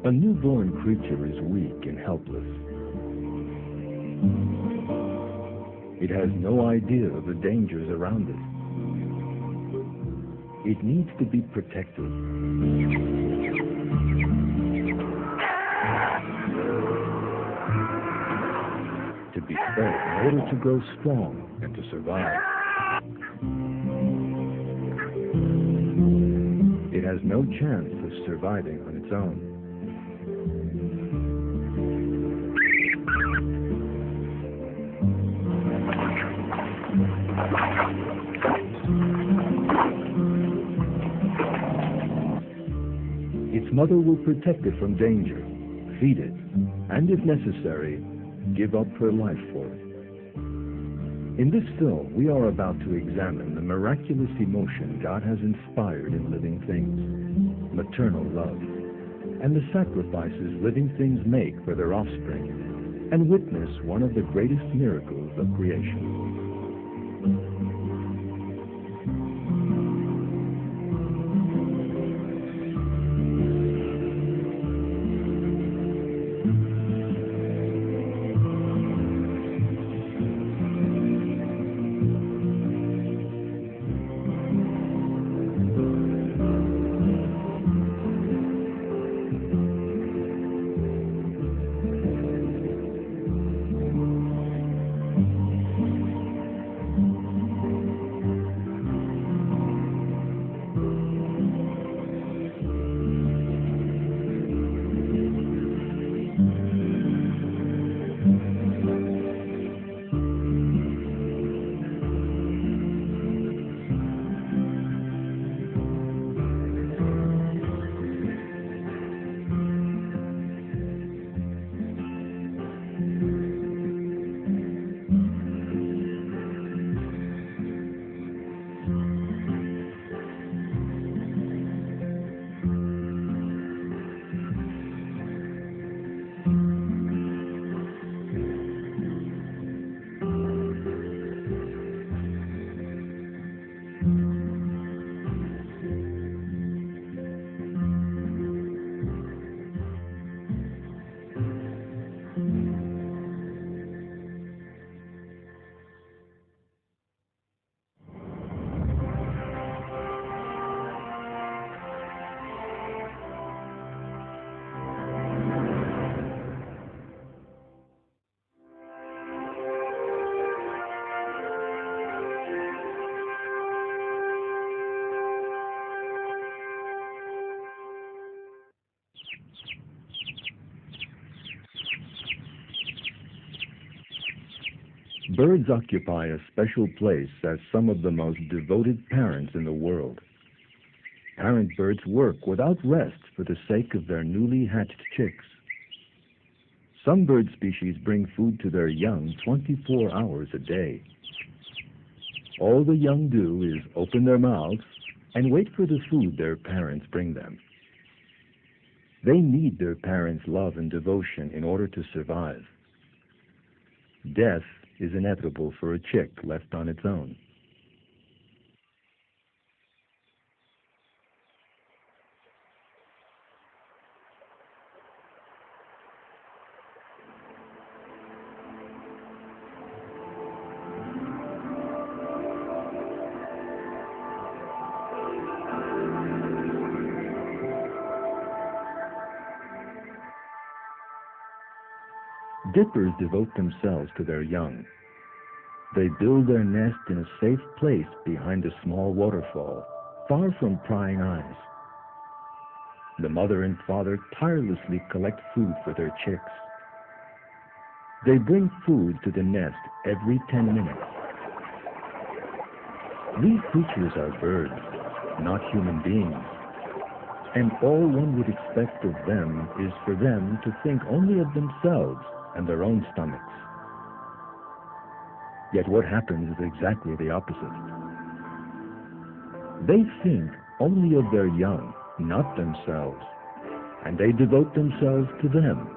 A newborn creature is weak and helpless. It has no idea of the dangers around it. It needs to be protected. To be fed in order to grow strong and to survive. It has no chance of surviving on its own. Its mother will protect it from danger, feed it, and if necessary, give up her life for it. In this film, we are about to examine the miraculous emotion God has inspired in living things, maternal love, and the sacrifices living things make for their offspring, and witness one of the greatest miracles of creation. Birds occupy a special place as some of the most devoted parents in the world. Parent birds work without rest for the sake of their newly hatched chicks. Some bird species bring food to their young 24 hours a day. All the young do is open their mouths and wait for the food their parents bring them. They need their parents' love and devotion in order to survive. Death is inevitable for a chick left on its own. Dippers devote themselves to their young. They build their nest in a safe place behind a small waterfall, far from prying eyes. The mother and father tirelessly collect food for their chicks. They bring food to the nest every 10 minutes. These creatures are birds, not human beings, and all one would expect of them is for them to think only of themselves and their own stomachs. Yet what happens is exactly the opposite. They think only of their young, not themselves, and they devote themselves to them.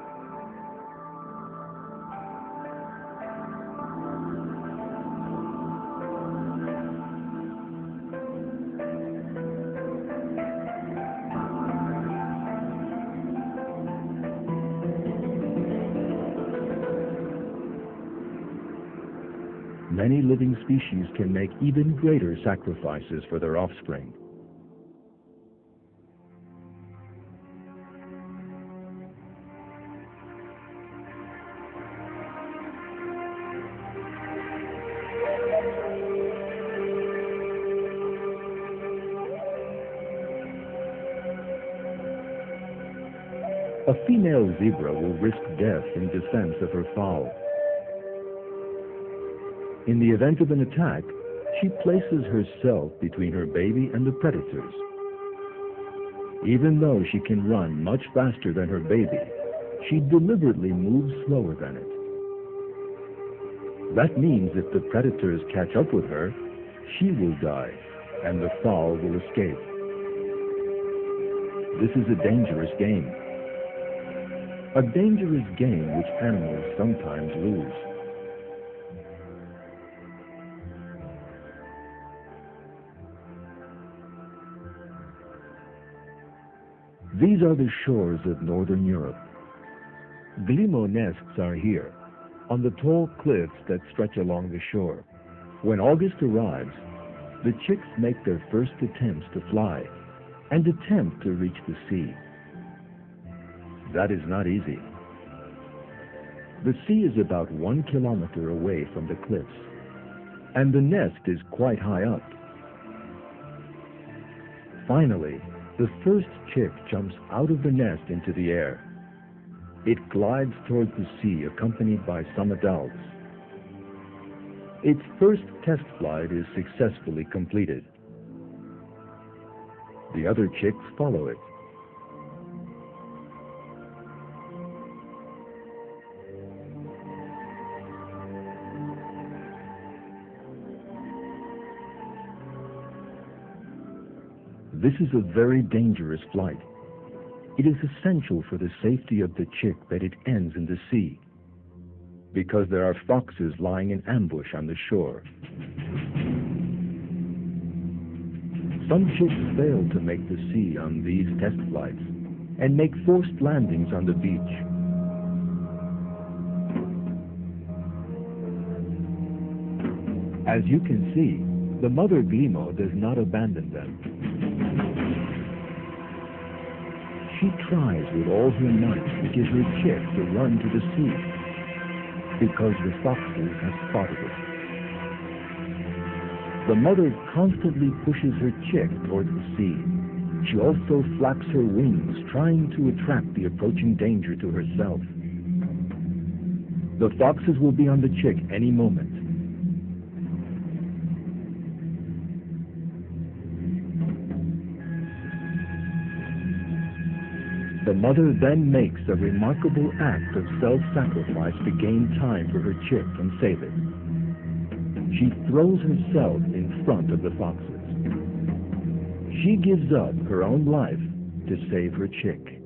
many living species can make even greater sacrifices for their offspring. A female zebra will risk death in defense of her fowl. In the event of an attack, she places herself between her baby and the predators. Even though she can run much faster than her baby, she deliberately moves slower than it. That means if the predators catch up with her, she will die, and the fowl will escape. This is a dangerous game. A dangerous game which animals sometimes lose. These are the shores of northern Europe. Guillemot nests are here, on the tall cliffs that stretch along the shore. When August arrives, the chicks make their first attempts to fly and attempt to reach the sea. That is not easy. The sea is about 1 kilometer away from the cliffs, and the nest is quite high up. Finally, the first chick jumps out of the nest into the air. It glides towards the sea accompanied by some adults. Its first test flight is successfully completed. The other chicks follow it. This is a very dangerous flight. It is essential for the safety of the chick that it ends in the sea, because there are foxes lying in ambush on the shore. Some chicks fail to make the sea on these test flights and make forced landings on the beach. As you can see, the mother guillemot does not abandon them. She tries with all her might to get her chick to run to the sea, because the foxes have spotted it. The mother constantly pushes her chick towards the sea. She also flaps her wings, trying to attract the approaching danger to herself. The foxes will be on the chick any moment. The mother then makes a remarkable act of self-sacrifice to gain time for her chick and save it. She throws herself in front of the foxes. She gives up her own life to save her chick.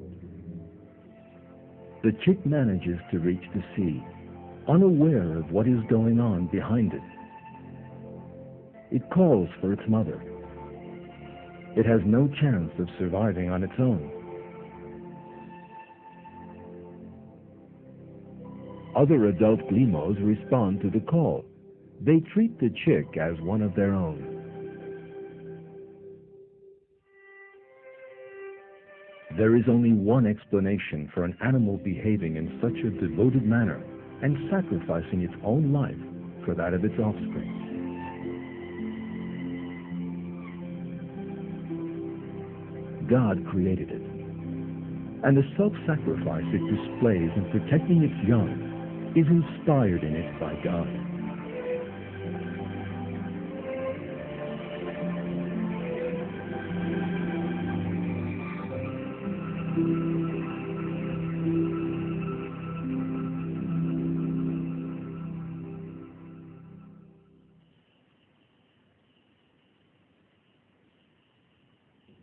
The chick manages to reach the sea, unaware of what is going on behind it. It calls for its mother. It has no chance of surviving on its own. Other adult guillemots respond to the call. They treat the chick as one of their own. There is only one explanation for an animal behaving in such a devoted manner and sacrificing its own life for that of its offspring. God created it, and the self-sacrifice it displays in protecting its young is inspired in it by God.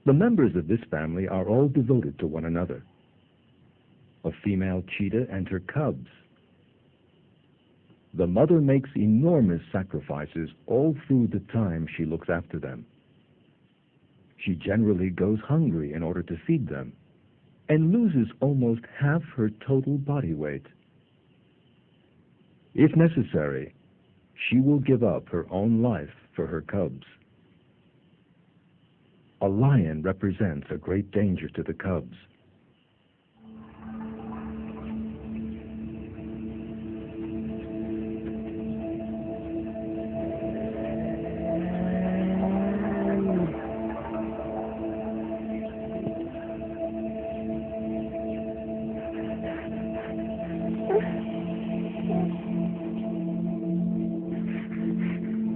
The members of this family are all devoted to one another. A female cheetah and her cubs. The mother makes enormous sacrifices all through the time she looks after them. She generally goes hungry in order to feed them and loses almost half her total body weight. If necessary, she will give up her own life for her cubs. A lion represents a great danger to the cubs.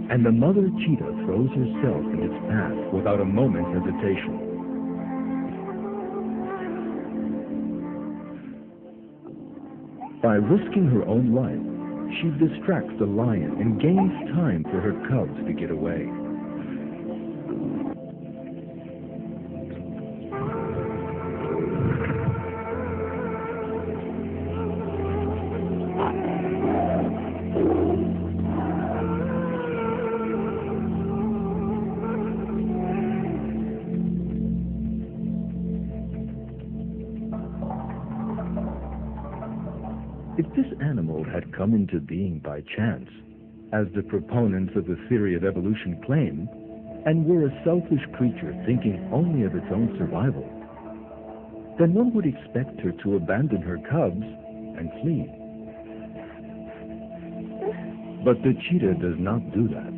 And the mother cheetah throws herself in its path without a moment's hesitation. By risking her own life, she distracts the lion and gains time for her cubs to get away. If this animal had come into being by chance, as the proponents of the theory of evolution claim, and were a selfish creature thinking only of its own survival, then one would expect her to abandon her cubs and flee. But the cheetah does not do that.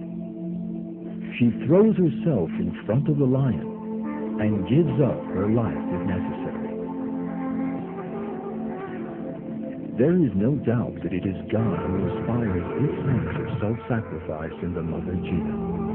She throws herself in front of the lion and gives up her life if necessary. There is no doubt that it is God who inspires this sense of self-sacrifice in the mother cheetah.